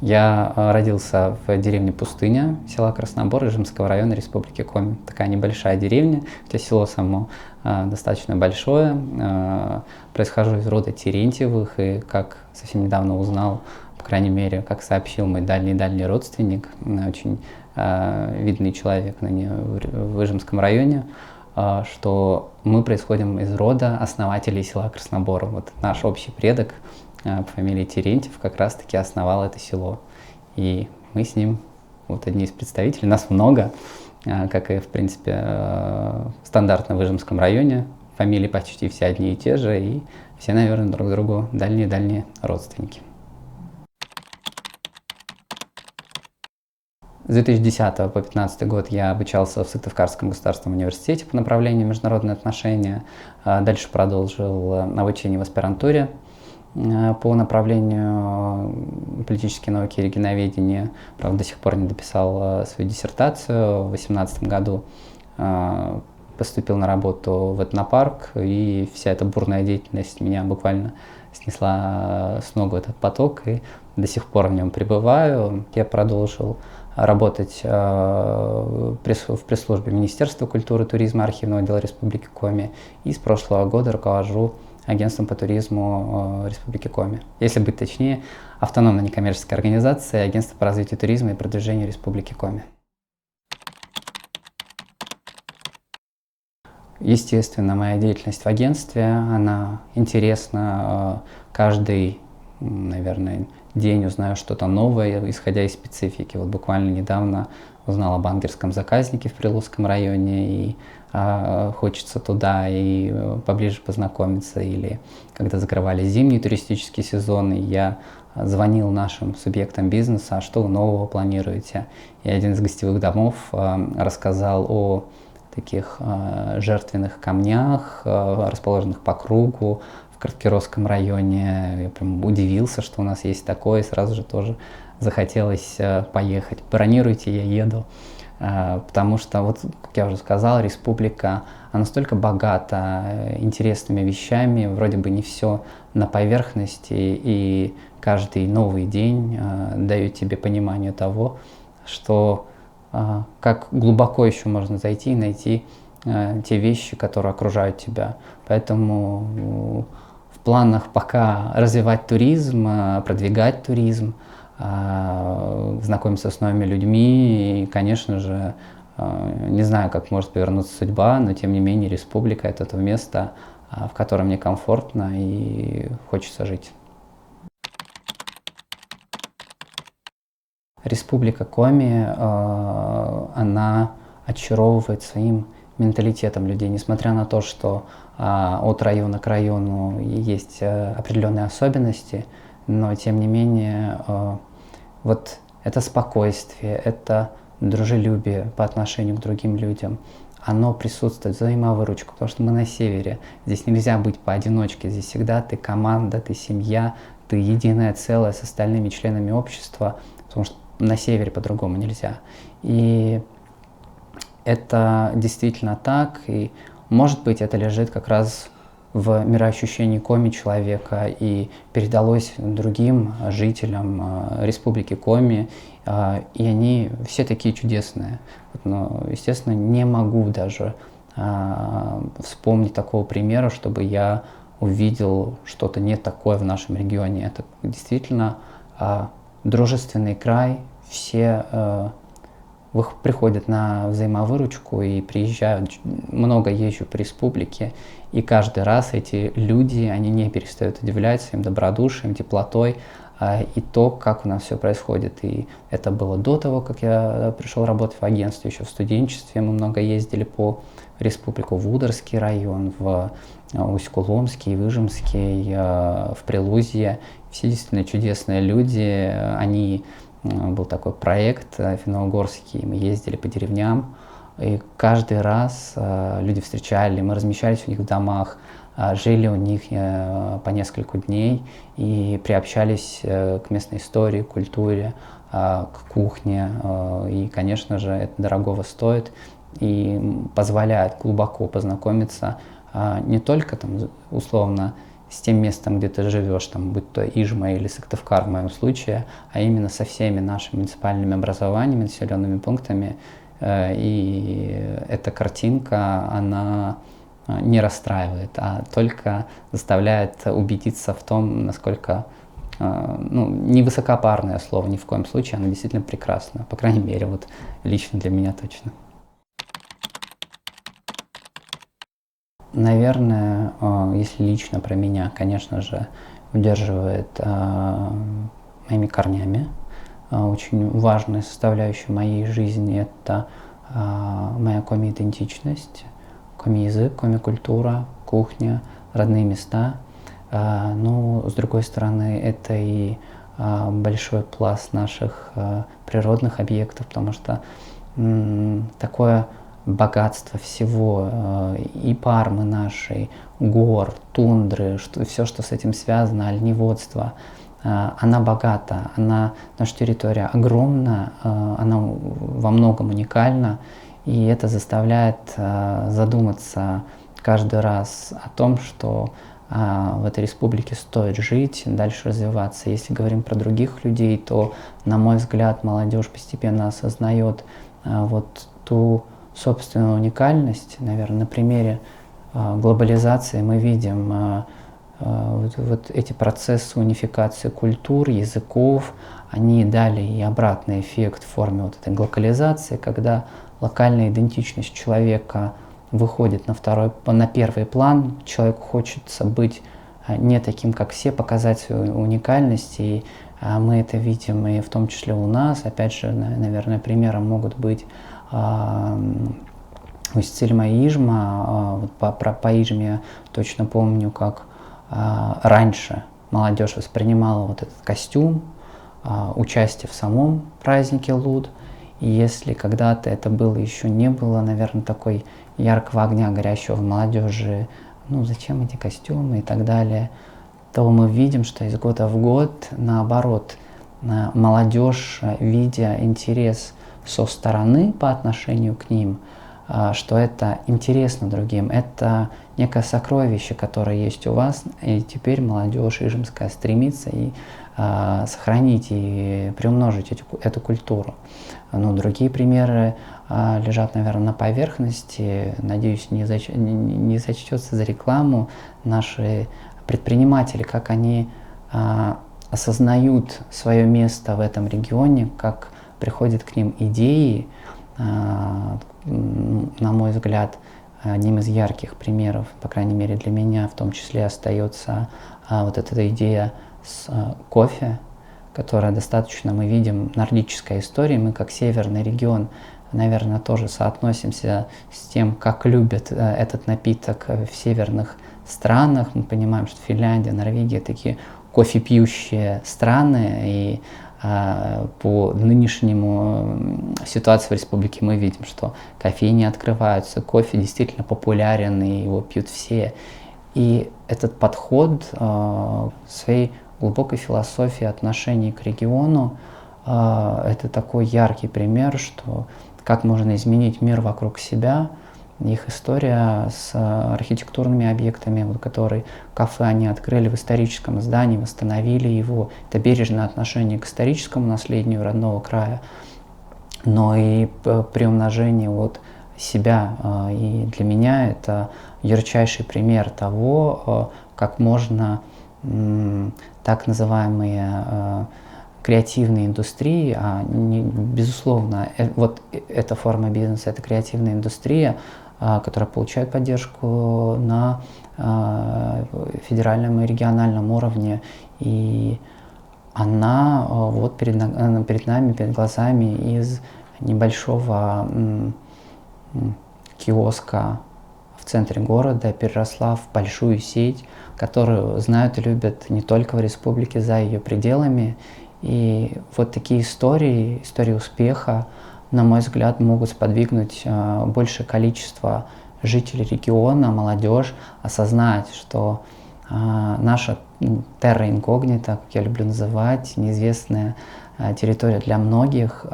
Я родился в деревне Пустыня, села Краснобор Ижемского района Республики Коми. Такая небольшая деревня, хотя село само достаточно большое. Происхожу из рода Терентьевых, и как совсем недавно узнал, по крайней мере, как сообщил мой дальний-дальний родственник, очень видный человек ныне в Ижемском районе, что мы происходим из рода основателей села Краснобор. Вот наш общий предок по фамилии Терентьев как раз-таки основал это село. И мы с ним вот одни из представителей, нас много, как и, в принципе, стандартно в Ижемском районе. Фамилии почти все одни и те же, и все, наверное, друг другу дальние-дальние родственники. С 2010 по 2015 год я обучался в Сыктывкарском государственном университете по направлению международные отношения. Дальше продолжил обучение в аспирантуре по направлению политические науки и регионоведения. Правда, до сих пор не дописал свою диссертацию. В 2018 году поступил на работу в этнопарк, и вся эта бурная деятельность меня буквально снесла с ног в этот поток, и до сих пор в нем пребываю. Я продолжил работать в пресс-службе Министерства культуры, туризма, архивного отдела Республики Коми, и с прошлого года руковожу агентством по туризму Республики Коми. Если быть точнее, автономная некоммерческая организация, агентство по развитию туризма и продвижению Республики Коми. Естественно, моя деятельность в агентстве, она интересна. Каждый, наверное, день узнаю что-то новое, исходя из специфики. Вот буквально недавно узнал об ангерском заказнике в Прилузском районе, и хочется туда и поближе познакомиться. Или когда закрывали зимний туристический сезон, и я звонил нашим субъектам бизнеса, а что вы нового планируете? И один из гостевых домов рассказал о таких жертвенных камнях, расположенных по кругу в Краткеровском районе. Я прям удивился, что у нас есть такое, и сразу же тоже захотелось поехать. Бронируйте, я еду. Потому что, вот, как я уже сказал, республика, она настолько богата интересными вещами, вроде бы не все на поверхности, и каждый новый день дает тебе понимание того, что как глубоко еще можно зайти и найти те вещи, которые окружают тебя. Поэтому в планах пока развивать туризм, продвигать туризм, знакомиться с новыми людьми, и, конечно же, не знаю, как может повернуться судьба, но тем не менее республика — это то место, в котором мне комфортно и хочется жить. Республика Коми, она очаровывает своим менталитетом людей, несмотря на то, что от района к району есть определенные особенности, но тем не менее вот это спокойствие, это дружелюбие по отношению к другим людям, оно присутствует, взаимовыручка, потому что мы на севере, здесь нельзя быть поодиночке, здесь всегда ты команда, ты семья, ты единое целое с остальными членами общества, потому что на севере по-другому нельзя. И это действительно так, и может быть это лежит как раз в мироощущении Коми человека и передалось другим жителям Республики Коми, и они все такие чудесные. Но, естественно, не могу даже вспомнить такого примера, чтобы я увидел что-то не такое в нашем регионе. Это действительно дружественный край, все приходят на взаимовыручку и приезжают, много езжу по республике, и каждый раз эти люди, они не перестают удивлять своим добродушием, теплотой, и то, как у нас все происходит. И это было до того, как я пришел работать в агентстве, еще в студенчестве мы много ездили по республику, в Ударский район, в Усть-Куломский, в Ижемский, в Прилузье. Все действительно чудесные люди, они... Был такой проект финно-угорский, мы ездили по деревням, и каждый раз люди встречали, мы размещались у них в домах, жили у них по несколько дней и приобщались к местной истории, культуре, к кухне. И, конечно же, это дорогого стоит и позволяет глубоко познакомиться не только там, условно с тем местом, где ты живешь, там, будь то Ижма или Сыктывкар в моем случае, а именно со всеми нашими муниципальными образованиями, населенными пунктами. И эта картинка, она не расстраивает, а только заставляет убедиться в том, насколько, ну, не высокопарное слово ни в коем случае, оно действительно прекрасно, по крайней мере, вот лично для меня точно. Наверное, если лично про меня, конечно же, удерживает моими корнями. Очень важная составляющая моей жизни – это моя коми-идентичность, коми-язык, коми-культура, кухня, родные места. Но, с другой стороны, это и большой пласт наших природных объектов, потому что такое богатство всего, и Пармы нашей, гор, тундры, все, что с этим связано, оленеводство, она богата, наша территория огромна, она во многом уникальна, и это заставляет задуматься каждый раз о том, что в этой республике стоит жить, дальше развиваться. Если говорим про других людей, то, на мой взгляд, молодежь постепенно осознает вот ту собственную уникальность. Наверное, на примере глобализации мы видим вот эти процессы унификации культур, языков, они дали и обратный эффект в форме вот этой глокализации, когда локальная идентичность человека выходит на первый план, человеку хочется быть не таким, как все, показать свою уникальность, и мы это видим и в том числе у нас. Опять же, наверное, примером могут быть Усть-Цильма и Ижма. По Ижме я точно помню, как раньше молодежь воспринимала вот этот костюм, участие в самом празднике Луд. И если когда-то это было еще не было, наверное, такой яркого огня, горящего в молодежи, ну зачем эти костюмы и так далее, то мы видим, что из года в год, наоборот, молодежь, видя интерес со стороны по отношению к ним, что это интересно другим, это некое сокровище, которое есть у вас, и теперь молодежь ижемская стремится и сохранить и приумножить эту культуру. Но другие примеры лежат, наверное, на поверхности. Надеюсь, не зачтется за рекламу. Наши предприниматели, как они осознают свое место в этом регионе, как приходят к ним идеи. На мой взгляд, одним из ярких примеров, по крайней мере для меня, в том числе остается вот эта идея с кофе, которая достаточно, мы видим, нордическая история. Мы как северный регион, наверное, тоже соотносимся с тем, как любят этот напиток в северных странах. Мы понимаем, что Финляндия, Норвегия такие кофепьющие страны, и по нынешнему ситуации в республике мы видим, что кофейни открываются, кофе действительно популярен, и его пьют все. И этот подход своей глубокой философии отношений к региону, это такой яркий пример, что как можно изменить мир вокруг себя. Их история с архитектурными объектами, вот, которые кафе они открыли в историческом здании, восстановили его. Это бережное отношение к историческому наследию родного края, но и приумножение вот себя. И для меня это ярчайший пример того, как можно так называемые креативные индустрии, безусловно, вот эта форма бизнеса, это креативная индустрия, которая получает поддержку на федеральном и региональном уровне, и она вот перед нами, перед глазами из небольшого киоска в центре города переросла в большую сеть, которую знают и любят не только в республике, за ее пределами. И вот такие истории успеха, на мой взгляд, могут сподвигнуть большее количество жителей региона, молодежь, осознать, что наша терра инкогнита, как я люблю называть, неизвестная территория для многих,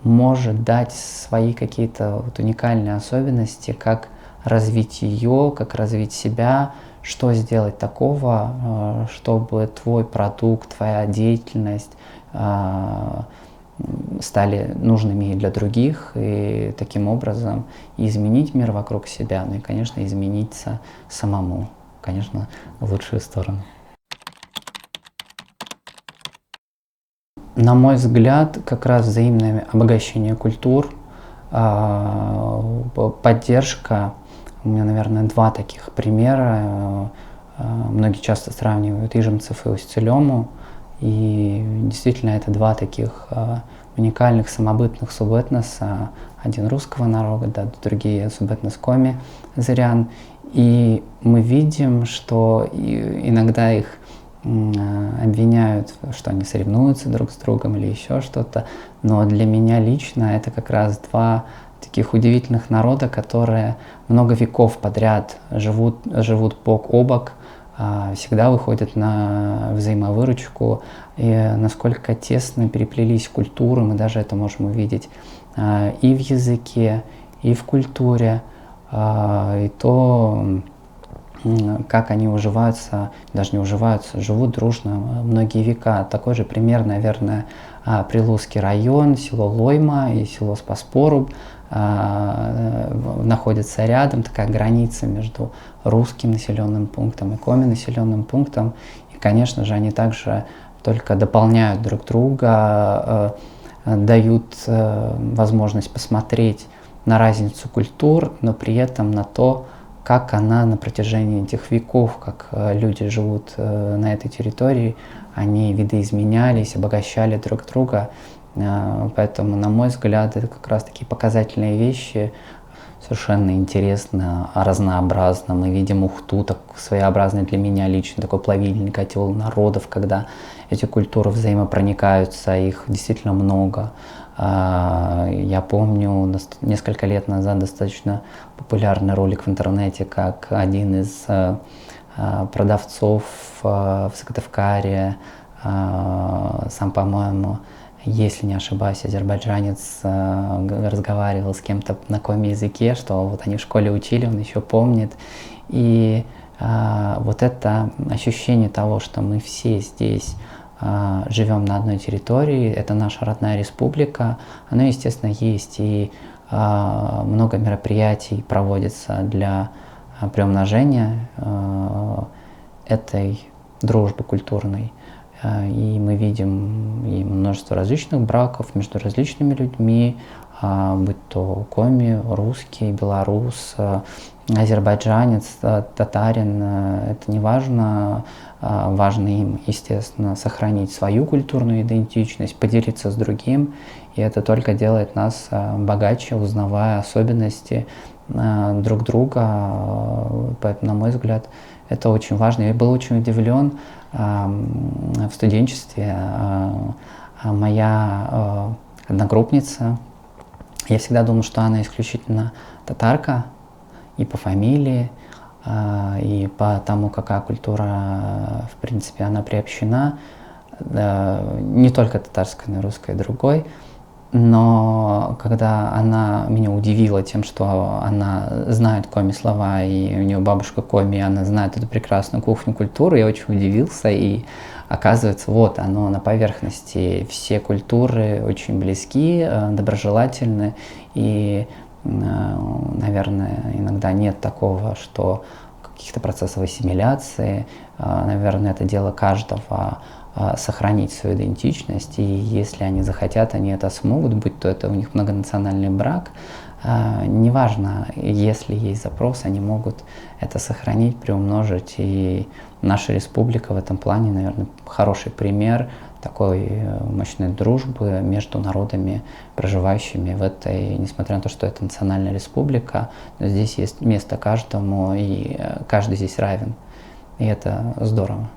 может дать свои какие-то вот уникальные особенности, как развить ее, как развить себя, что сделать такого, чтобы твой продукт, твоя деятельность стали нужными для других, и таким образом изменить мир вокруг себя, ну и, конечно, измениться самому, конечно, в лучшую сторону. На мой взгляд, как раз взаимное обогащение культур, поддержка. У меня, наверное, два таких примера. Многие часто сравнивают Ижемцев и Устилему. И действительно, это два таких уникальных самобытных субэтноса. Один русского народа, да, другие субэтнос коми зырян. И мы видим, что иногда их обвиняют, что они соревнуются друг с другом или еще что-то. Но для меня лично это как раз два таких удивительных народа, которые много веков подряд живут бок о бок, всегда выходят на взаимовыручку, и насколько тесно переплелись культуры, мы даже это можем увидеть и в языке, и в культуре, и то, как они уживаются, даже не уживаются, живут дружно многие века. Такой же пример, наверное, Прилузский район, село Лойма и село Спаспоруб находятся рядом, такая граница между русским населенным пунктом и коми населенным пунктом. И, конечно же, они также только дополняют друг друга, дают возможность посмотреть на разницу культур, но при этом на то, как она на протяжении этих веков, как люди живут на этой территории, они видоизменялись, обогащали друг друга. Поэтому, на мой взгляд, это как раз такие показательные вещи, совершенно интересно, разнообразно. Мы видим Ухту, так своеобразный для меня лично, такой плавильный котел народов, когда эти культуры взаимопроникаются, их действительно много. Я помню, несколько лет назад достаточно популярный ролик в интернете, как один из продавцов в Сыктывкаре, сам, по-моему, если не ошибаюсь, азербайджанец разговаривал с кем-то на коми языке, что вот они в школе учили, он еще помнит. И вот это ощущение того, что мы все здесь живем на одной территории, это наша родная республика, оно, естественно, есть, и много мероприятий проводится для приумножения этой дружбы культурной. И мы видим и множество различных браков между различными людьми, будь то коми, русский, белорус, азербайджанец, татарин, это не важно. Важно им, естественно, сохранить свою культурную идентичность, поделиться с другим, и это только делает нас богаче, узнавая особенности друг друга. Поэтому, на мой взгляд, это очень важно. Я был очень удивлен в студенчестве. Моя одногруппница, я всегда думал, что она исключительно татарка, и по фамилии, и по тому, какая культура, в принципе, она приобщена, не только татарская, но и русская, и другой. Но когда она меня удивила тем, что она знает коми слова, и у нее бабушка коми, и она знает эту прекрасную кухню, культуру, я очень удивился, и оказывается, вот оно на поверхности. Все культуры очень близки, доброжелательны, и наверное, иногда нет такого, что каких-то процессов ассимиляции. Наверное, это дело каждого сохранить свою идентичность, и если они захотят, они это смогут, будь то это у них многонациональный брак. Неважно, если есть запрос, они могут это сохранить, приумножить, и наша республика в этом плане, наверное, хороший пример такой мощной дружбы между народами, проживающими в этой, несмотря на то, что это национальная республика, но здесь есть место каждому, и каждый здесь равен, и это здорово.